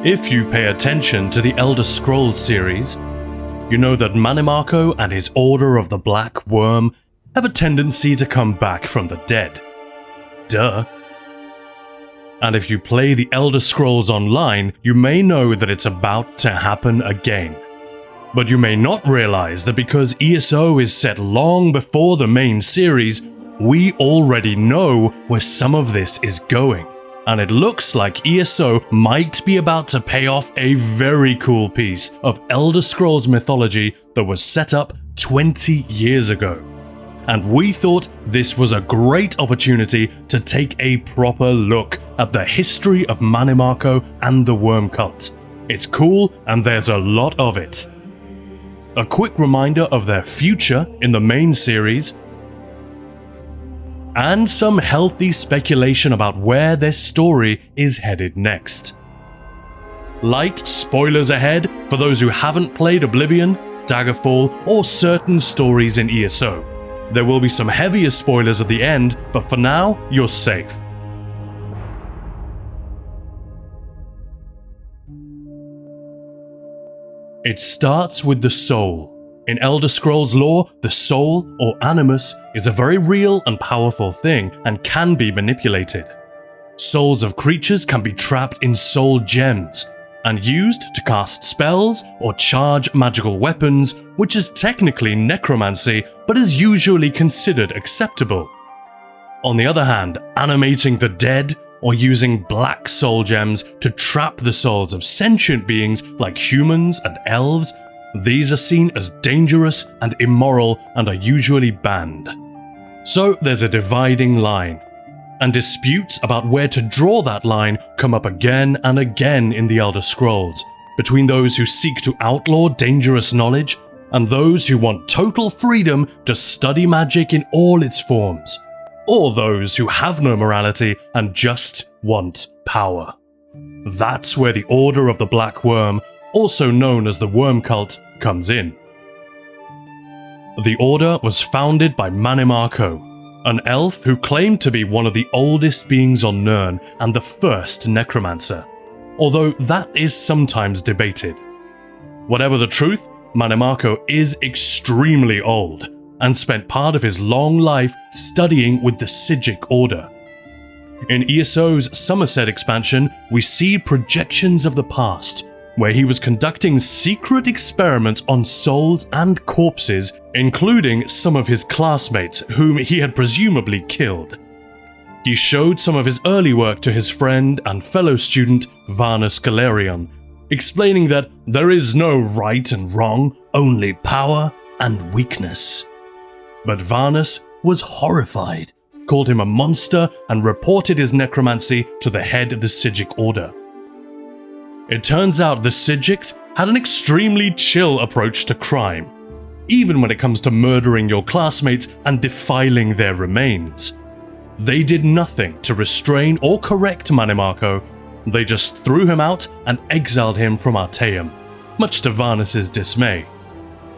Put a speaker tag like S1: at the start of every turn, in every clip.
S1: If you pay attention to the Elder Scrolls series, you know that Mannimarco and his Order of the Black Worm have a tendency to come back from the dead. Duh. And if you play the Elder Scrolls Online, you may know that it's about to happen again. But you may not realize that because ESO is set long before the main series, we already know where some of this is going. And it looks like ESO might be about to pay off a very cool piece of Elder Scrolls mythology that was set up 20 years ago. And we thought this was a great opportunity to take a proper look at the history of Mannimarco and the Worm Cult. It's cool and there's a lot of it. A quick reminder of their future in the main series, and some healthy speculation about where their story is headed next. Light spoilers ahead for those who haven't played Oblivion, Daggerfall, or certain stories in ESO. There will be some heavier spoilers at the end, but for now, you're safe. It starts with the soul. In Elder Scrolls lore, the soul, or animus, is a very real and powerful thing and can be manipulated. Souls of creatures can be trapped in soul gems and used to cast spells or charge magical weapons, which is technically necromancy but is usually considered acceptable. On the other hand, animating the dead or using black soul gems to trap the souls of sentient beings like humans and elves, these are seen as dangerous and immoral and are usually banned. So there's a dividing line, and disputes about where to draw that line come up again and again in the Elder Scrolls, between those who seek to outlaw dangerous knowledge and those who want total freedom to study magic in all its forms, or those who have no morality and just want power. That's where the Order of the Black Worm, also known as the Worm Cult, comes in. The Order was founded by Mannimarco, an elf who claimed to be one of the oldest beings on Nirn and the first Necromancer, although that is sometimes debated. Whatever the truth, Mannimarco is extremely old, and spent part of his long life studying with the Psijic Order. In ESO's Somerset expansion, we see projections of the past, where he was conducting secret experiments on souls and corpses, including some of his classmates whom he had presumably killed. He showed some of his early work to his friend and fellow student Varnus Galerion, explaining that there is no right and wrong, only power and weakness. But Varnus was horrified, called him a monster, and reported his necromancy to the head of the Psijic Order. It turns out the Psijics had an extremely chill approach to crime, even when it comes to murdering your classmates and defiling their remains. They did nothing to restrain or correct Mannimarco, they just threw him out and exiled him from Artaeum, much to Varnus's dismay.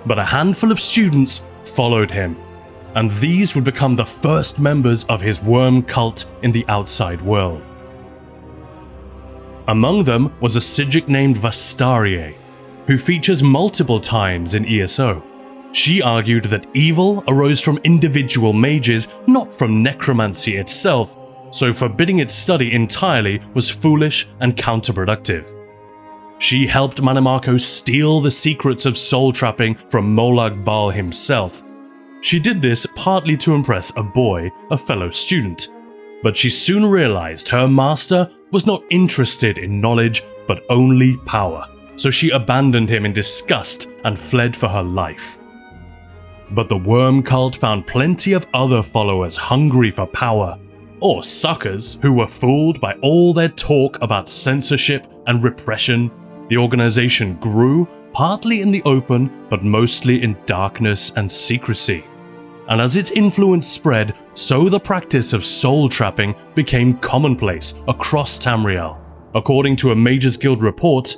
S1: But a handful of students followed him, and these would become the first members of his worm cult in the outside world. Among them was a Psijic named Vastarie, who features multiple times in ESO. She argued that evil arose from individual mages, not from necromancy itself, so forbidding its study entirely was foolish and counterproductive. She helped Mannimarco steal the secrets of soul trapping from Molag Bal himself. She did this partly to impress a boy, a fellow student, but she soon realized her master was not interested in knowledge but only power, so she abandoned him in disgust and fled for her life. But the worm cult found plenty of other followers hungry for power, or suckers who were fooled by all their talk about censorship and repression. The organization grew, partly in the open, but mostly in darkness and secrecy. And as its influence spread, so the practice of soul trapping became commonplace across Tamriel. According to a Mages Guild report,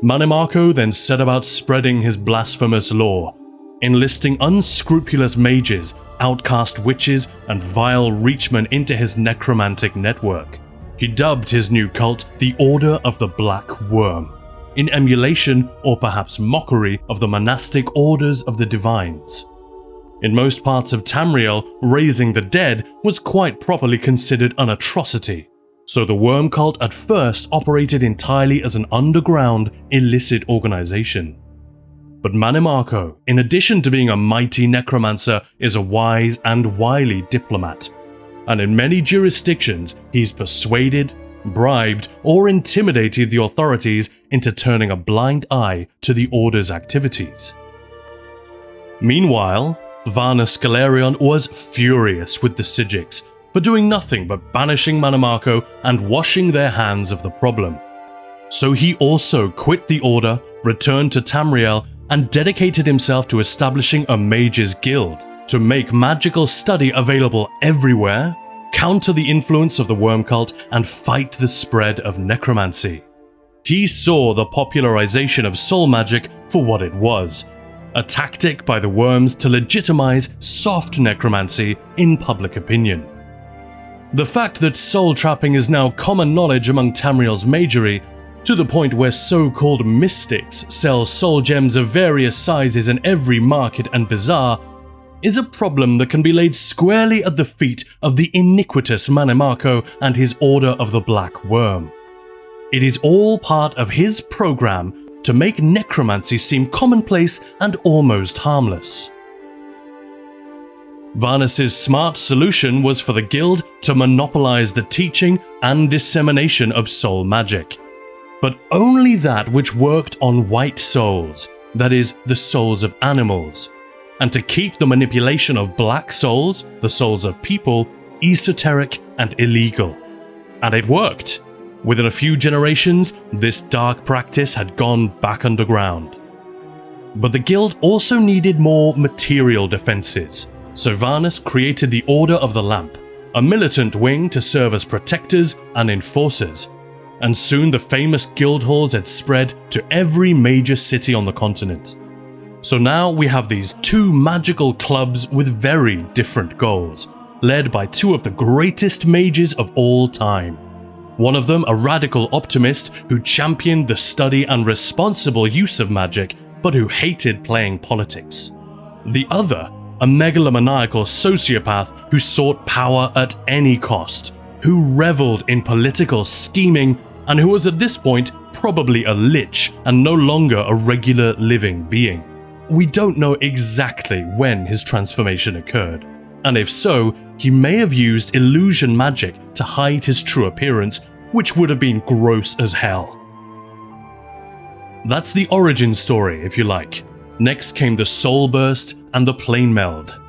S1: Mannimarco then set about spreading his blasphemous lore, enlisting unscrupulous mages, outcast witches, and vile reachmen into his necromantic network. He dubbed his new cult the Order of the Black Worm, in emulation or perhaps mockery of the monastic orders of the Divines. In most parts of Tamriel, raising the dead was quite properly considered an atrocity, so the worm cult at first operated entirely as an underground, illicit organization. But Manimarco, in addition to being a mighty necromancer, is a wise and wily diplomat, and in many jurisdictions he's persuaded, bribed, or intimidated the authorities into turning a blind eye to the Order's activities. Meanwhile, Varna Scalarion was furious with the Psijics for doing nothing but banishing Manimarco and washing their hands of the problem. So he also quit the Order, returned to Tamriel, and dedicated himself to establishing a mages guild to make magical study available everywhere, counter the influence of the worm cult, and fight the spread of necromancy. He saw the popularization of soul magic for what it was, a tactic by the worms to legitimize soft necromancy in public opinion. The fact that soul trapping is now common knowledge among Tamriel's magery, to the point where so-called mystics sell soul gems of various sizes in every market and bazaar, is a problem that can be laid squarely at the feet of the iniquitous Manimarco and his Order of the Black Worm. It is all part of his program to make necromancy seem commonplace and almost harmless. Varnus's smart solution was for the guild to monopolize the teaching and dissemination of soul magic, but only that which worked on white souls, that is, the souls of animals, and to keep the manipulation of black souls, the souls of people, esoteric and illegal. And it worked. Within a few generations, this dark practice had gone back underground. But the guild also needed more material defenses, so Varnus created the Order of the Lamp, a militant wing to serve as protectors and enforcers, and soon the famous guild halls had spread to every major city on the continent. So now we have these two magical clubs with very different goals, led by two of the greatest mages of all time. One of them a radical optimist who championed the study and responsible use of magic, but who hated playing politics. The other, a megalomaniacal sociopath who sought power at any cost, who reveled in political scheming, and who was at this point probably a lich and no longer a regular living being. We don't know exactly when his transformation occurred, and if so, he may have used illusion magic to hide his true appearance, which would have been gross as hell. That's the origin story, if you like. Next came the Soul Burst and the Planemeld.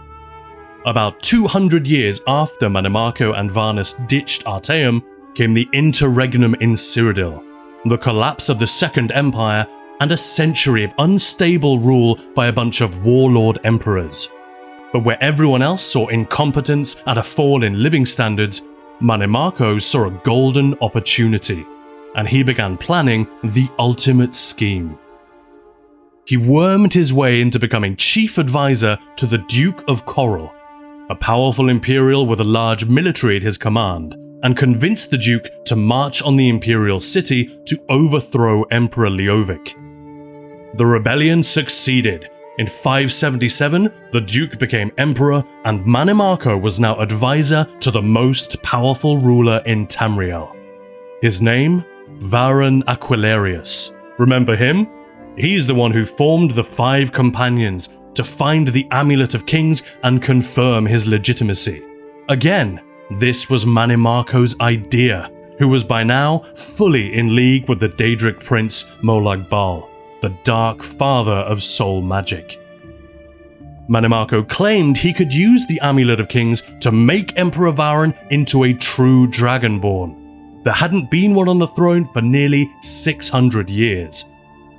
S1: About 200 years after Manimarco and Varnus ditched Artaeum, came the Interregnum in Cyrodiil, the collapse of the Second Empire, and a century of unstable rule by a bunch of warlord emperors. But where everyone else saw incompetence and a fall in living standards, Manimarco saw a golden opportunity, and he began planning the ultimate scheme. He wormed his way into becoming chief advisor to the Duke of Coral, a powerful imperial with a large military at his command, and convinced the Duke to march on the imperial city to overthrow Emperor Leovic. The rebellion succeeded. In 577, the Duke became emperor, and Manimarco was now advisor to the most powerful ruler in Tamriel. His name? Varan Aquilarius. Remember him? He's the one who formed the 5 companions to find the Amulet of Kings and confirm his legitimacy. Again, this was Manimarco's idea, who was by now fully in league with the Daedric prince Molag Bal, the Dark Father of soul magic. Manimarco claimed he could use the Amulet of Kings to make Emperor Varan into a true Dragonborn. There hadn't been one on the throne for nearly 600 years.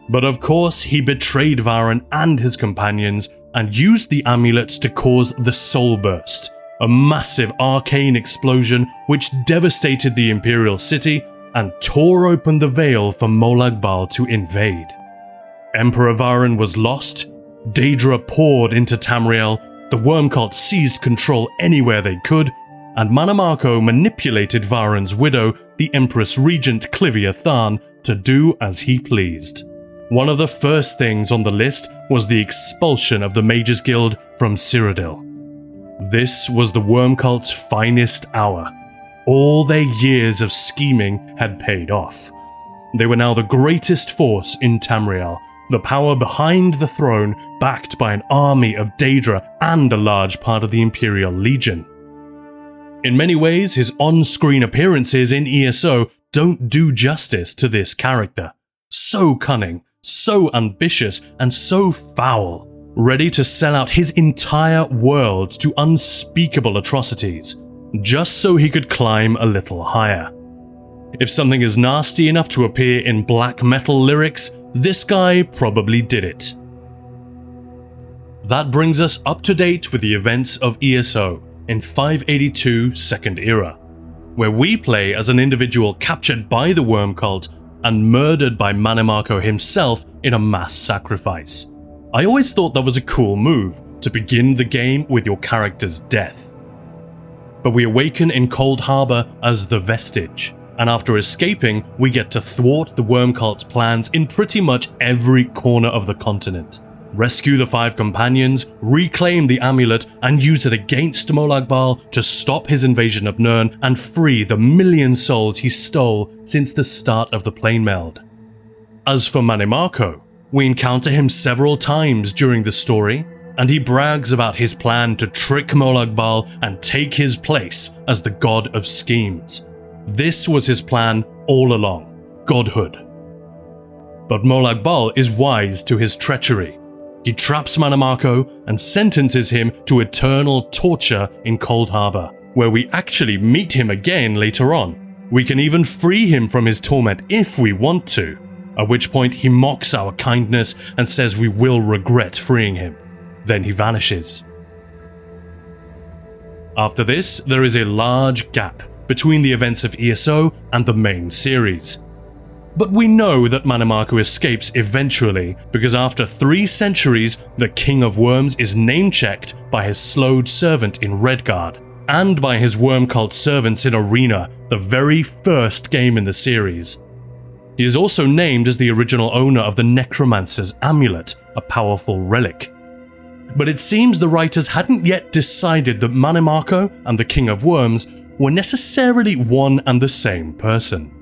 S1: But of course, he betrayed Varan and his companions and used the amulets to cause the Soul Burst, a massive arcane explosion which devastated the Imperial city and tore open the veil for Molag Bal to invade. Emperor Varan was lost, Daedra poured into Tamriel, the worm cult seized control anywhere they could, and Mannimarco manipulated Varen's widow, the Empress Regent Clivia Tharn, to do as he pleased. One of the first things on the list was the expulsion of the Mages Guild from Cyrodiil. This was the Worm Cult's finest hour. All their years of scheming had paid off. They were now the greatest force in Tamriel, the power behind the throne, backed by an army of Daedra and a large part of the Imperial Legion. In many ways, his on-screen appearances in ESO don't do justice to this character. So cunning, so ambitious, and so foul, ready to sell out his entire world to unspeakable atrocities, just so he could climb a little higher. If something is nasty enough to appear in black metal lyrics, this guy probably did it. That brings us up to date with the events of ESO in 582 Second Era, where we play as an individual captured by the Worm Cult and murdered by Mannimarco himself in a mass sacrifice. I always thought that was a cool move, to begin the game with your character's death. But we awaken in Cold Harbor as the Vestige, and after escaping, we get to thwart the Worm Cult's plans in pretty much every corner of the continent. Rescue the 5 companions, reclaim the amulet, and use it against Molag Bal to stop his invasion of Nirn and free the million souls he stole since the start of the Planemeld. As for Mannimarco, we encounter him several times during the story, and he brags about his plan to trick Molag Bal and take his place as the god of schemes. This was his plan all along, godhood. But Molag Bal is wise to his treachery. He traps Mannimarco and sentences him to eternal torture in Cold Harbor, where we actually meet him again later on. We can even free him from his torment if we want to, at which point he mocks our kindness and says we will regret freeing him. Then he vanishes. After this, there is a large gap between the events of ESO and the main series. But we know that Mannimarco escapes eventually, because after 3 centuries, the King of Worms is name-checked by his slowed servant in Redguard, and by his Worm Cult servants in Arena, the very first game in the series. He is also named as the original owner of the Necromancer's amulet, a powerful relic. But it seems the writers hadn't yet decided that Mannimarco and the King of Worms were necessarily one and the same person.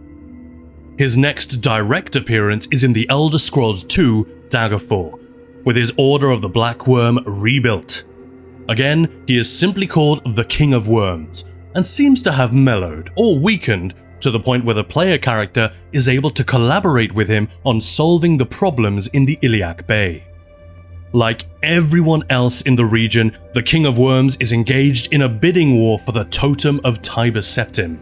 S1: His next direct appearance is in the Elder Scrolls II Daggerfall, with his Order of the Black Worm rebuilt. Again, he is simply called the King of Worms, and seems to have mellowed or weakened to the point where the player character is able to collaborate with him on solving the problems in the Iliac Bay. Like everyone else in the region, the King of Worms is engaged in a bidding war for the Totem of Tiber Septim.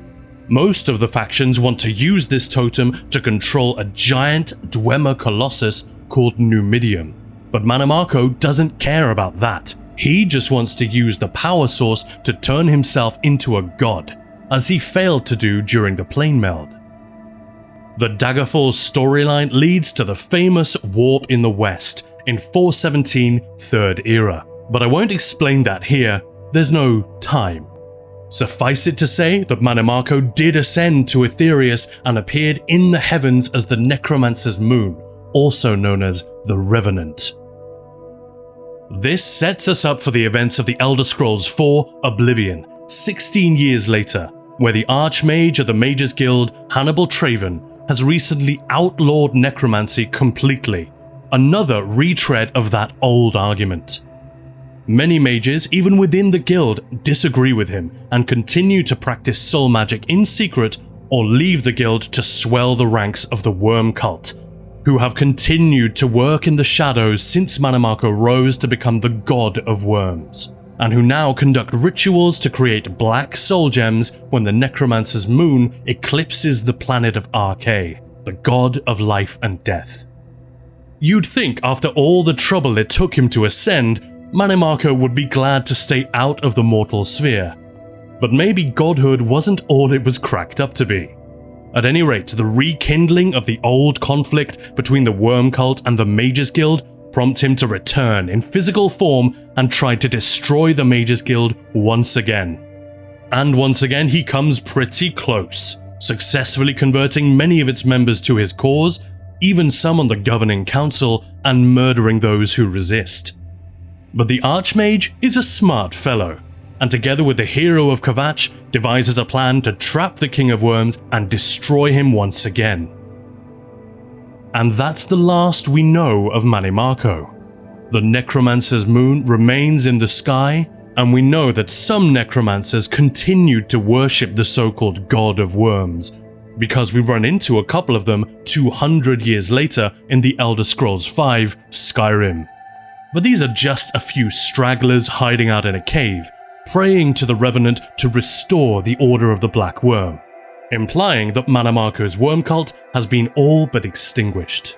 S1: Most of the factions want to use this totem to control a giant Dwemer Colossus called Numidium, but Mannimarco doesn't care about that. He just wants to use the power source to turn himself into a god, as he failed to do during the Planemeld. The Daggerfall storyline leads to the famous Warp in the West in 417 Third Era, but I won't explain that here, there's no time. Suffice it to say that Mannimarco did ascend to Aetherius and appeared in the heavens as the Necromancer's moon, also known as the Revenant. This sets us up for the events of the Elder Scrolls IV Oblivion, 16 years later, where the Archmage of the Mages Guild, Hannibal Traven, has recently outlawed necromancy completely, another retread of that old argument. Many mages, even within the guild, disagree with him and continue to practice soul magic in secret or leave the guild to swell the ranks of the Worm Cult, who have continued to work in the shadows since Mannimarco rose to become the god of worms, and who now conduct rituals to create black soul gems when the Necromancer's moon eclipses the planet of Arche, the god of life and death. You'd think after all the trouble it took him to ascend, Mannimarco would be glad to stay out of the mortal sphere. But maybe godhood wasn't all it was cracked up to be. At any rate, the rekindling of the old conflict between the Worm Cult and the Mages Guild prompts him to return in physical form and try to destroy the Mages Guild once again. And once again, he comes pretty close, successfully converting many of its members to his cause, even some on the governing council, and murdering those who resist. But the Archmage is a smart fellow, and together with the hero of Kvatch, devises a plan to trap the King of Worms and destroy him once again. And that's the last we know of Mannimarco. The Necromancer's moon remains in the sky, and we know that some Necromancers continued to worship the so-called God of Worms, because we run into a couple of them 200 years later in the Elder Scrolls V Skyrim. But these are just a few stragglers hiding out in a cave, praying to the Revenant to restore the Order of the Black Worm, implying that Mannimarco's worm cult has been all but extinguished.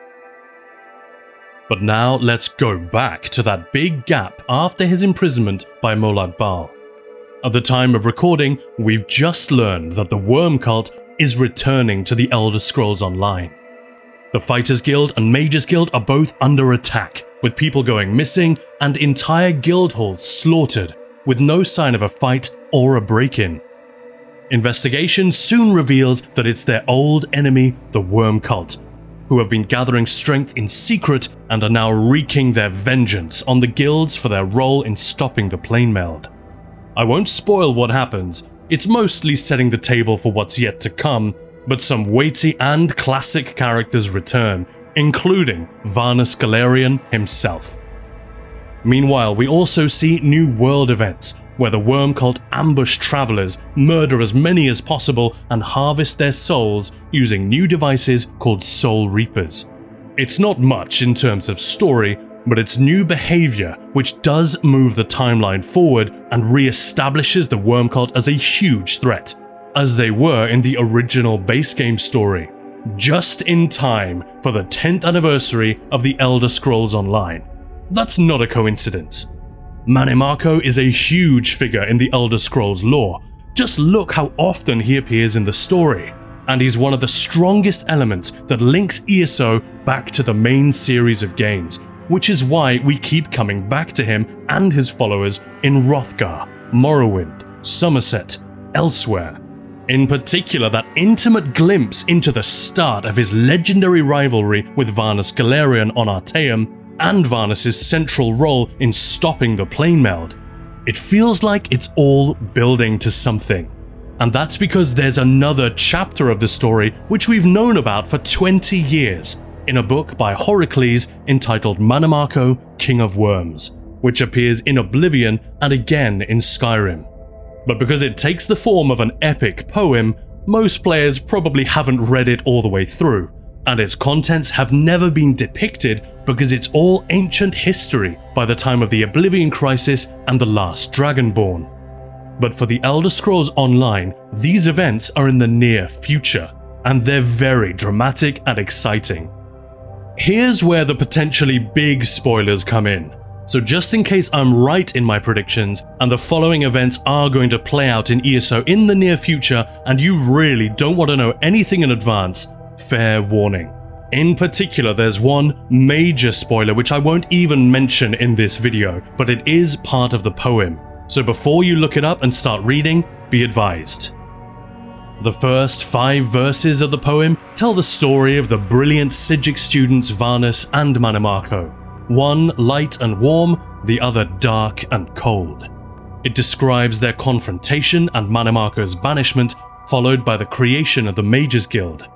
S1: But now let's go back to that big gap after his imprisonment by Molag Bal. At the time of recording, we've just learned that the worm cult is returning to the Elder Scrolls Online. The Fighters Guild and Mages Guild are both under attack, with people going missing and entire guild halls slaughtered, with no sign of a fight or a break-in. Investigation soon reveals that it's their old enemy, the Worm Cult, who have been gathering strength in secret and are now wreaking their vengeance on the guilds for their role in stopping the Planemeld. I won't spoil what happens, it's mostly setting the table for what's yet to come, but some weighty and classic characters return, including Varnus Galerion himself. Meanwhile, we also see new world events, where the Worm Cult ambush travelers, murder as many as possible, and harvest their souls using new devices called Soul Reapers. It's not much in terms of story, but it's new behavior which does move the timeline forward and re-establishes the Worm Cult as a huge threat, as they were in the original base game story, just in time for the 10th anniversary of the Elder Scrolls Online. That's not a coincidence. Mannimarco is a huge figure in the Elder Scrolls lore. Just look how often he appears in the story, and he's one of the strongest elements that links ESO back to the main series of games, which is why we keep coming back to him and his followers in Hrothgar, Morrowind, Somerset, elsewhere. In particular, that intimate glimpse into the start of his legendary rivalry with Varnus Galerion on Artaeum, and Varnus' central role in stopping the Planemeld. It feels like it's all building to something. And that's because there's another chapter of the story which we've known about for 20 years, in a book by Horicles entitled Mannimarco, King of Worms, which appears in Oblivion and again in Skyrim. But because it takes the form of an epic poem, most players probably haven't read it all the way through, and its contents have never been depicted because it's all ancient history by the time of the Oblivion Crisis and the Last Dragonborn. But for the Elder Scrolls Online, these events are in the near future, and they're very dramatic and exciting. Here's where the potentially big spoilers come in. So just in case I'm right in my predictions, and the following events are going to play out in ESO in the near future, and you really don't want to know anything in advance, fair warning. In particular, there's one major spoiler which I won't even mention in this video, but it is part of the poem. So before you look it up and start reading, be advised. The first 5 verses of the poem tell the story of the brilliant Psijic students Varnus and Mannimarco. One light and warm, the other dark and cold. It describes their confrontation and Mannimarco's banishment, followed by the creation of the Mages Guild.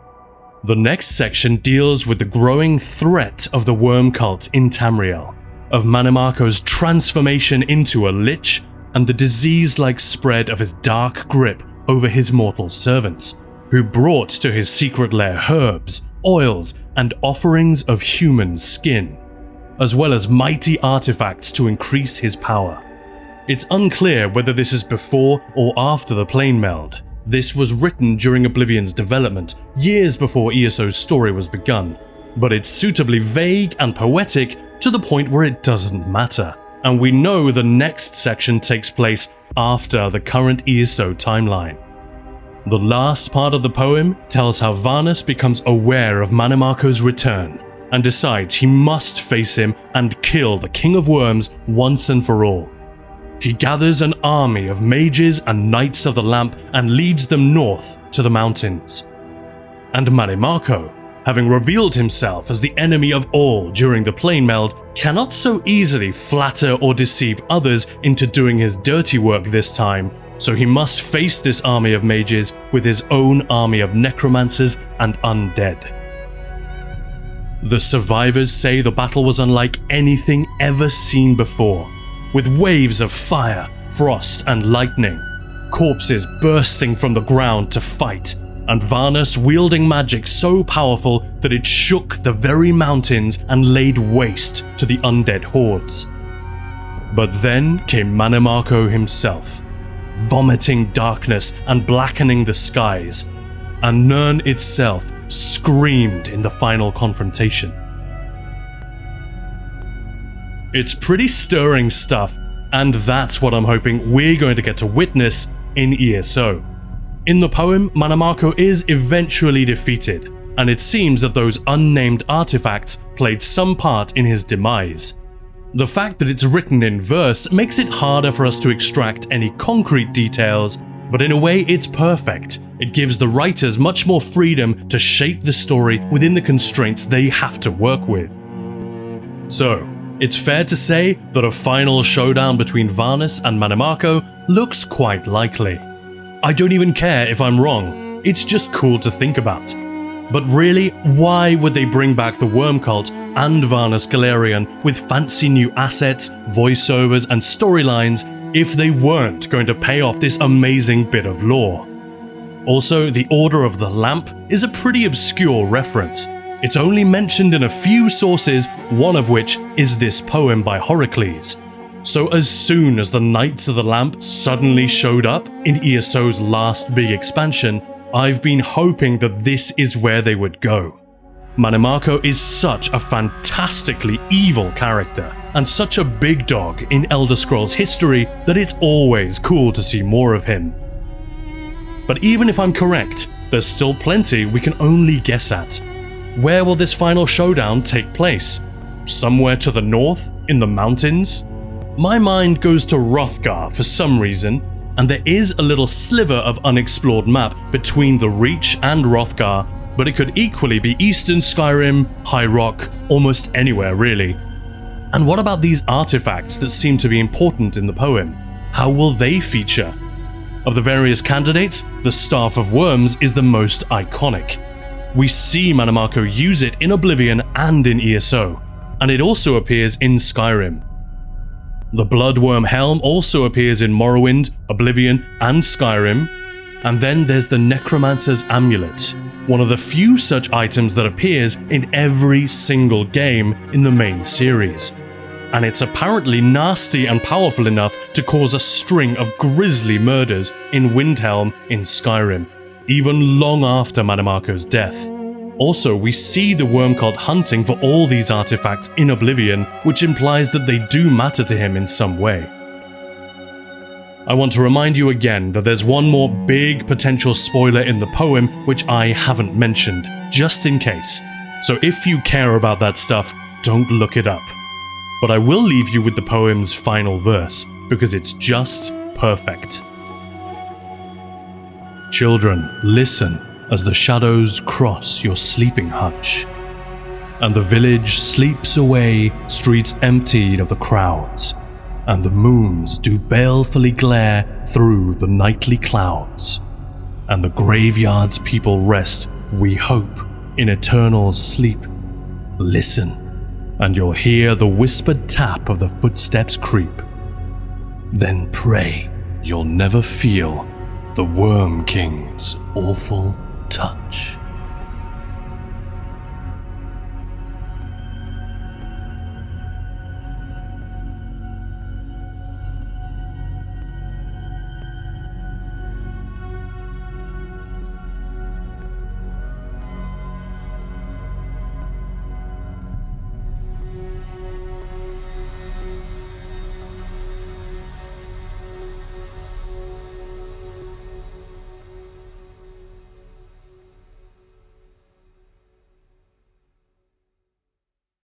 S1: The next section deals with the growing threat of the Worm Cult in Tamriel, of Mannimarco's transformation into a lich, and the disease-like spread of his dark grip over his mortal servants, who brought to his secret lair herbs, oils, and offerings of human skin, as well as mighty artifacts to increase his power. It's unclear whether this is before or after the Planemeld. This was written during Oblivion's development, years before ESO's story was begun, but it's suitably vague and poetic to the point where it doesn't matter, and we know the next section takes place after the current ESO timeline. The last part of the poem tells how Varnus becomes aware of Mannimarco's return, and decides he must face him and kill the King of Worms once and for all. he gathers an army of mages and knights of the lamp and leads them north to the mountains. And Mannimarco, having revealed himself as the enemy of all during the Planemeld, cannot so easily flatter or deceive others into doing his dirty work this time, so he must face this army of mages with his own army of necromancers and undead. The survivors say the battle was unlike anything ever seen before, with waves of fire, frost and lightning, corpses bursting from the ground to fight, and Varnus wielding magic so powerful that it shook the very mountains and laid waste to the undead hordes. But then came Mannimarco himself, vomiting darkness and blackening the skies, and Nirn itself screamed in the final confrontation. It's pretty stirring stuff, and that's what I'm hoping we're going to get to witness in ESO. In the poem, Mannimarco is eventually defeated, and it seems that those unnamed artifacts played some part in his demise. The fact that it's written in verse makes it harder for us to extract any concrete details, but in a way it's perfect. It gives the writers much more freedom to shape the story within the constraints they have to work with. So, it's fair to say that a final showdown between Varnus and Mannimarco looks quite likely. I don't even care if I'm wrong, it's just cool to think about. But really, why would they bring back the Worm Cult and Varnus Galerion with fancy new assets, voiceovers and storylines if they weren't going to pay off this amazing bit of lore? Also, the Order of the Lamp is a pretty obscure reference. It's only mentioned in a few sources, one of which is this poem by Horacles. So as soon as the Knights of the Lamp suddenly showed up in ESO's last big expansion, I've been hoping that this is where they would go. Mannimarco is such a fantastically evil character, and such a big dog in Elder Scrolls history that it's always cool to see more of him. But even if I'm correct, there's still plenty we can only guess at. Where will this final showdown take place? Somewhere to the north, in the mountains? My mind goes to Hrothgar for some reason, and there is a little sliver of unexplored map between the Reach and Hrothgar, but it could equally be Eastern Skyrim, High Rock, almost anywhere really. And what about these artifacts that seem to be important in the poem? How will they feature? Of the various candidates, the Staff of Worms is the most iconic. We see Mannimarco use it in Oblivion and in ESO, and it also appears in Skyrim. The Bloodworm Helm also appears in Morrowind, Oblivion, and Skyrim. And then there's the Necromancer's Amulet, one of the few such items that appears in every single game in the main series. And it's apparently nasty and powerful enough to cause a string of grisly murders in Windhelm in Skyrim, even long after Mannimarco's death. Also, we see the Worm Cult hunting for all these artifacts in Oblivion, which implies that they do matter to him in some way. I want to remind you again that there's one more big potential spoiler in the poem which I haven't mentioned, just in case. So if you care about that stuff, don't look it up. But I will leave you with the poem's final verse, because it's just perfect. Children, listen as the shadows cross your sleeping hutch, and the village sleeps away, streets emptied of the crowds, and the moons do balefully glare through the nightly clouds, and the graveyard's people rest, we hope, in eternal sleep. Listen, and you'll hear the whispered tap of the footsteps creep. Then pray you'll never feel the Worm King's awful touch.